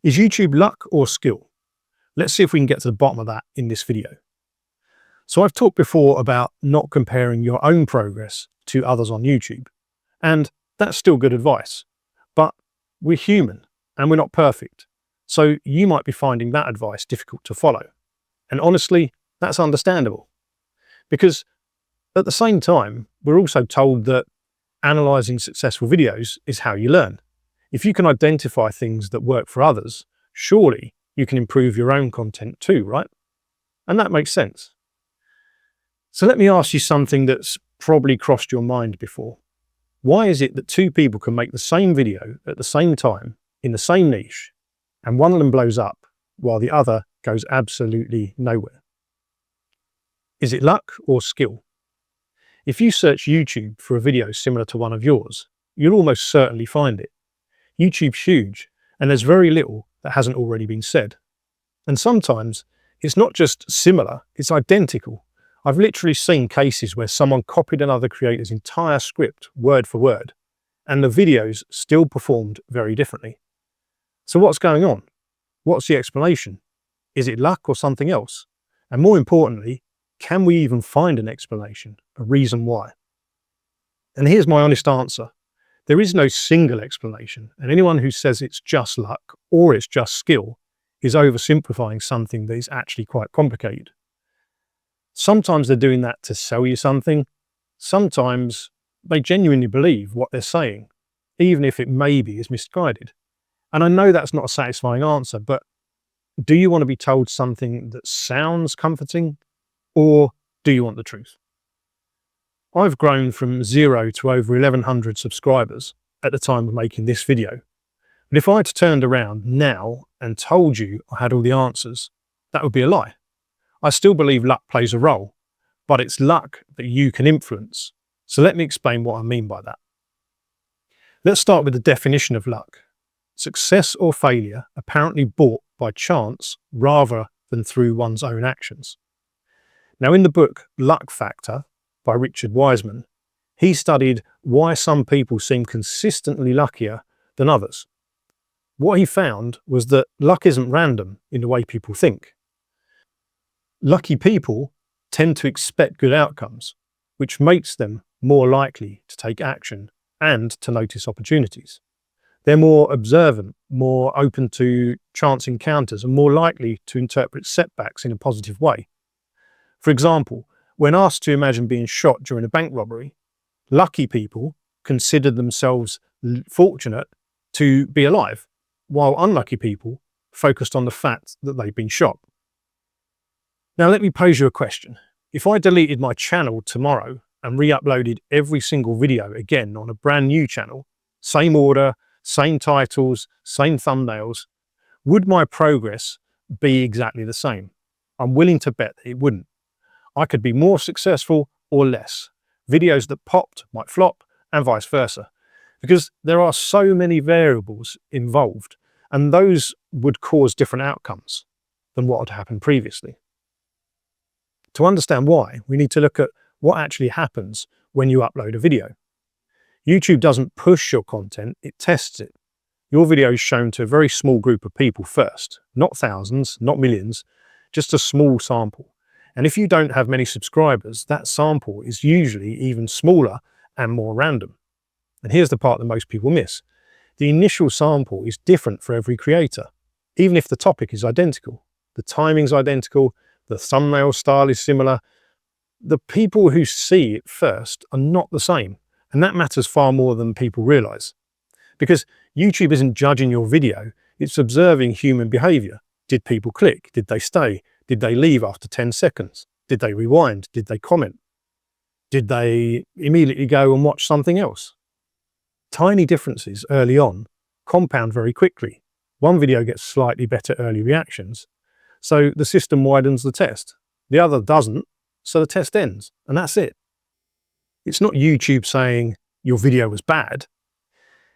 Is YouTube luck or skill? Let's see if we can get to the bottom of that in this video. So I've talked before about not comparing your own progress to others on YouTube, and that's still good advice, but we're human and we're not perfect. So you might be finding that advice difficult to follow. And honestly, that's understandable, because at the same time, we're also told that analyzing successful videos is how you learn. If you can identify things that work for others, surely you can improve your own content too, right? And that makes sense. So let me ask you something that's probably crossed your mind before. Why is it that two people can make the same video at the same time in the same niche, and one of them blows up while the other goes absolutely nowhere? Is it luck or skill? If you search YouTube for a video similar to one of yours, you'll almost certainly find it. YouTube's huge, and there's very little that hasn't already been said. And sometimes it's not just similar, it's identical. I've literally seen cases where someone copied another creator's entire script word for word, and the videos still performed very differently. So what's going on? What's the explanation? Is it luck or something else? And more importantly, can we even find an explanation, a reason why? And here's my honest answer. There is no single explanation, and anyone who says it's just luck or it's just skill is oversimplifying something that is actually quite complicated. Sometimes they're doing that to sell you something. Sometimes they genuinely believe what they're saying, even if it maybe is misguided. And I know that's not a satisfying answer, but do you want to be told something that sounds comforting, or do you want the truth? I've grown from 0 to over 1,100 subscribers at the time of making this video. But if I'd turned around now and told you I had all the answers, that would be a lie. I still believe luck plays a role, but it's luck that you can influence. So let me explain what I mean by that. Let's start with the definition of luck. Success or failure apparently brought by chance rather than through one's own actions. Now, in the book Luck Factor by Richard Wiseman, he studied why some people seem consistently luckier than others. What he found was that luck isn't random in the way people think. Lucky people tend to expect good outcomes, which makes them more likely to take action and to notice opportunities. They're more observant, more open to chance encounters, and more likely to interpret setbacks in a positive way. For example, when asked to imagine being shot during a bank robbery, lucky people considered themselves fortunate to be alive, while unlucky people focused on the fact that they'd been shot. Now let me pose you a question. If I deleted my channel tomorrow and re-uploaded every single video again on a brand new channel, same order, same titles, same thumbnails, would my progress be exactly the same? I'm willing to bet that it wouldn't. I could be more successful or less. Videos that popped might flop, and vice versa, because there are so many variables involved, and those would cause different outcomes than what had happened previously. To understand why, we need to look at what actually happens when you upload a video. YouTube doesn't push your content, it tests it. Your video is shown to a very small group of people first, not thousands, not millions, just a small sample. And if you don't have many subscribers, that sample is usually even smaller and more random. And here's the part that most people miss. The initial sample is different for every creator, even if the topic is identical. The timing's identical, the thumbnail style is similar. The people who see it first are not the same. And that matters far more than people realize. Because YouTube isn't judging your video, it's observing human behavior. Did people click? Did they stay? Did they leave after 10 seconds? Did they rewind? Did they comment? Did they immediately go and watch something else? Tiny differences early on compound very quickly. One video gets slightly better early reactions, so the system widens the test. The other doesn't, so the test ends, and that's it. It's not YouTube saying your video was bad.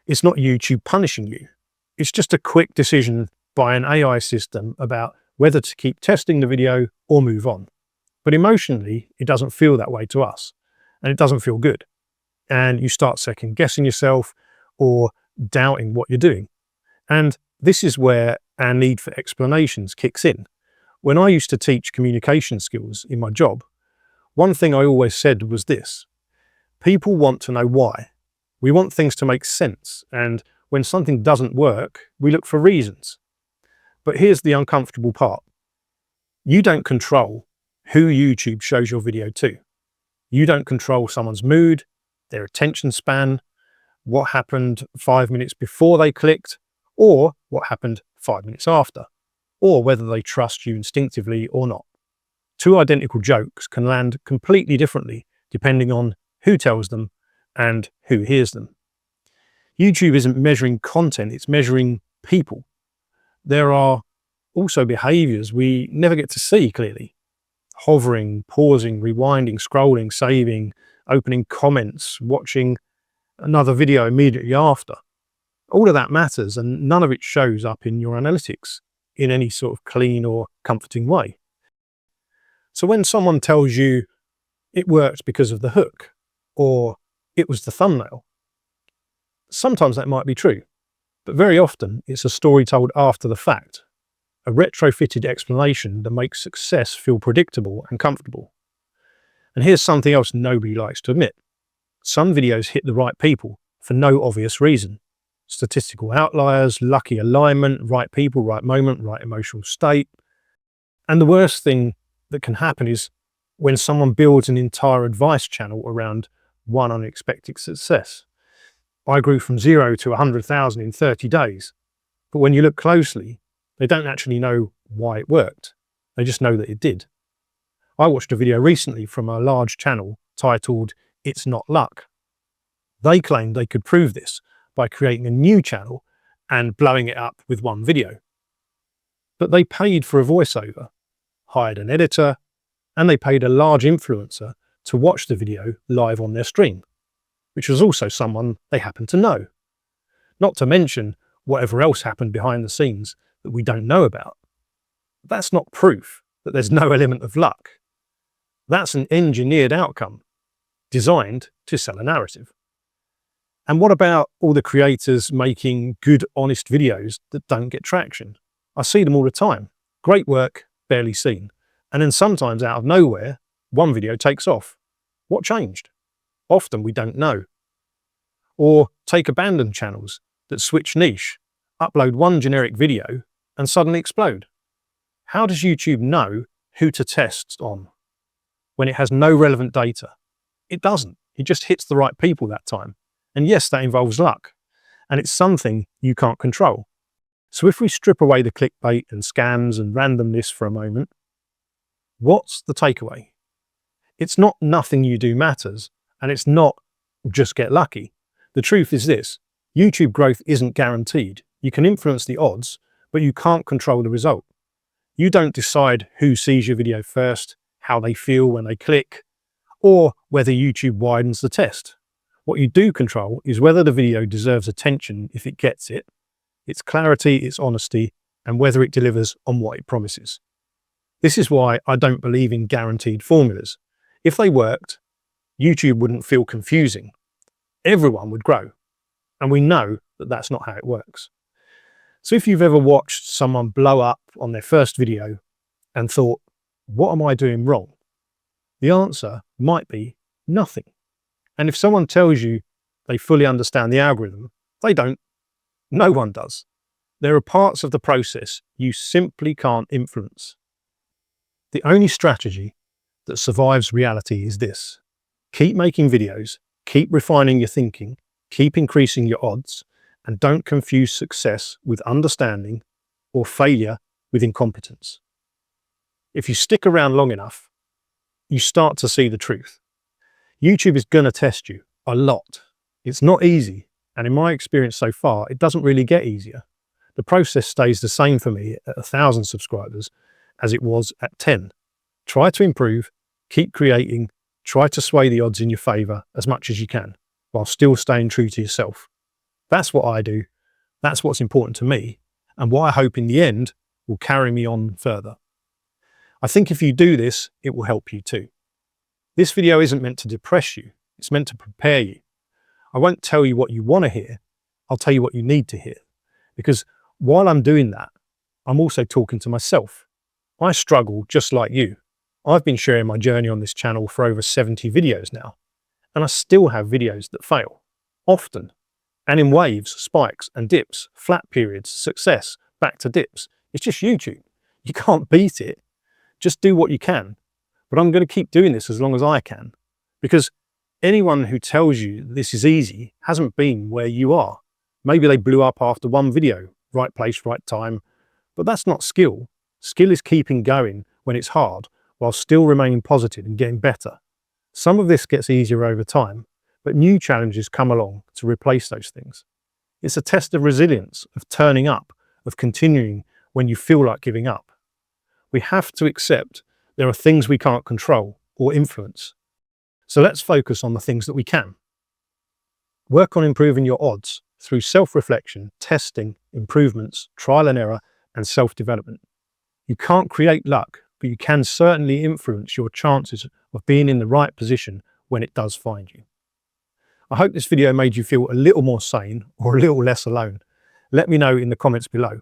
It's not YouTube punishing you. It's just a quick decision by an AI system about whether to keep testing the video or move on. But emotionally, it doesn't feel that way to us, and it doesn't feel good. And you start second guessing yourself or doubting what you're doing. And this is where and need for explanations kicks in. When I used to teach communication skills in my job, one thing I always said was this: people want to know why. We want things to make sense, and when something doesn't work, we look for reasons. But here's the uncomfortable part. You don't control who YouTube shows your video to. You don't control someone's mood, their attention span, what happened 5 minutes before they clicked, or what happened 5 minutes after, or whether they trust you instinctively or not. Two identical jokes can land completely differently depending on who tells them and who hears them. YouTube isn't measuring content, it's measuring people. There are also behaviors we never get to see clearly. Hovering, pausing, rewinding, scrolling, saving, opening comments, watching another video immediately after. All of that matters, and none of it shows up in your analytics in any sort of clean or comforting way. So when someone tells you it worked because of the hook, or it was the thumbnail, sometimes that might be true, but very often it's a story told after the fact, a retrofitted explanation that makes success feel predictable and comfortable. And here's something else nobody likes to admit. Some videos hit the right people for no obvious reason. Statistical outliers, lucky alignment, right people, right moment, right emotional state. And the worst thing that can happen is when someone builds an entire advice channel around one unexpected success. I grew from 0 to 100,000 in 30 days. But when you look closely, they don't actually know why it worked. They just know that it did. I watched a video recently from a large channel titled "It's Not Luck." They claimed they could prove this by creating a new channel and blowing it up with one video. But they paid for a voiceover, hired an editor, and they paid a large influencer to watch the video live on their stream, which was also someone they happened to know. Not to mention whatever else happened behind the scenes that we don't know about. That's not proof that there's no element of luck. That's an engineered outcome designed to sell a narrative. And what about all the creators making good, honest videos that don't get traction? I see them all the time. Great work, barely seen. And then sometimes out of nowhere, one video takes off. What changed? Often we don't know. Or take abandoned channels that switch niche, upload one generic video, and suddenly explode. How does YouTube know who to test on when it has no relevant data? It doesn't. It just hits the right people that time. And yes, that involves luck. And it's something you can't control. So if we strip away the clickbait and scams and randomness for a moment, what's the takeaway? It's not nothing you do matters, and it's not just get lucky. The truth is this: YouTube growth isn't guaranteed. You can influence the odds, but you can't control the result. You don't decide who sees your video first, how they feel when they click, or whether YouTube widens the test. What you do control is whether the video deserves attention if it gets it, its clarity, its honesty, and whether it delivers on what it promises. This is why I don't believe in guaranteed formulas. If they worked, YouTube wouldn't feel confusing. Everyone would grow. And we know that that's not how it works. So if you've ever watched someone blow up on their first video and thought, what am I doing wrong? The answer might be nothing. And if someone tells you they fully understand the algorithm, they don't. No one does. There are parts of the process you simply can't influence. The only strategy that survives reality is this: keep making videos, keep refining your thinking, keep increasing your odds, and don't confuse success with understanding or failure with incompetence. If you stick around long enough, you start to see the truth. YouTube is going to test you a lot. It's not easy, and in my experience so far, it doesn't really get easier. The process stays the same for me at 1,000 subscribers as it was at 10. Try to improve, keep creating, try to sway the odds in your favor as much as you can, while still staying true to yourself. That's what I do. That's what's important to me, and what I hope in the end will carry me on further. I think if you do this, it will help you too. This video isn't meant to depress you. It's meant to prepare you. I won't tell you what you want to hear. I'll tell you what you need to hear. Because while I'm doing that, I'm also talking to myself. I struggle just like you. I've been sharing my journey on this channel for over 70 videos now, and I still have videos that fail, often, and in waves, spikes and dips, flat periods, success, back to dips. It's just YouTube. You can't beat it. Just do what you can. But I'm going to keep doing this as long as I can, because anyone who tells you this is easy hasn't been where you are. Maybe they blew up after one video, right place, right time, but that's not skill. Skill is keeping going when it's hard, while still remaining positive and getting better. Some of this gets easier over time, but new challenges come along to replace those things. It's a test of resilience, of turning up, of continuing when you feel like giving up. We have to accept there are things we can't control or influence. So let's focus on the things that we can. Work on improving your odds through self-reflection, testing, improvements, trial and error, and self-development. You can't create luck, but you can certainly influence your chances of being in the right position when it does find you. I hope this video made you feel a little more sane or a little less alone. Let me know in the comments below.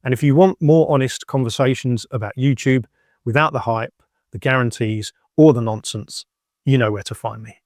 And if you want more honest conversations about YouTube without the hype, the guarantees, or the nonsense, you know where to find me.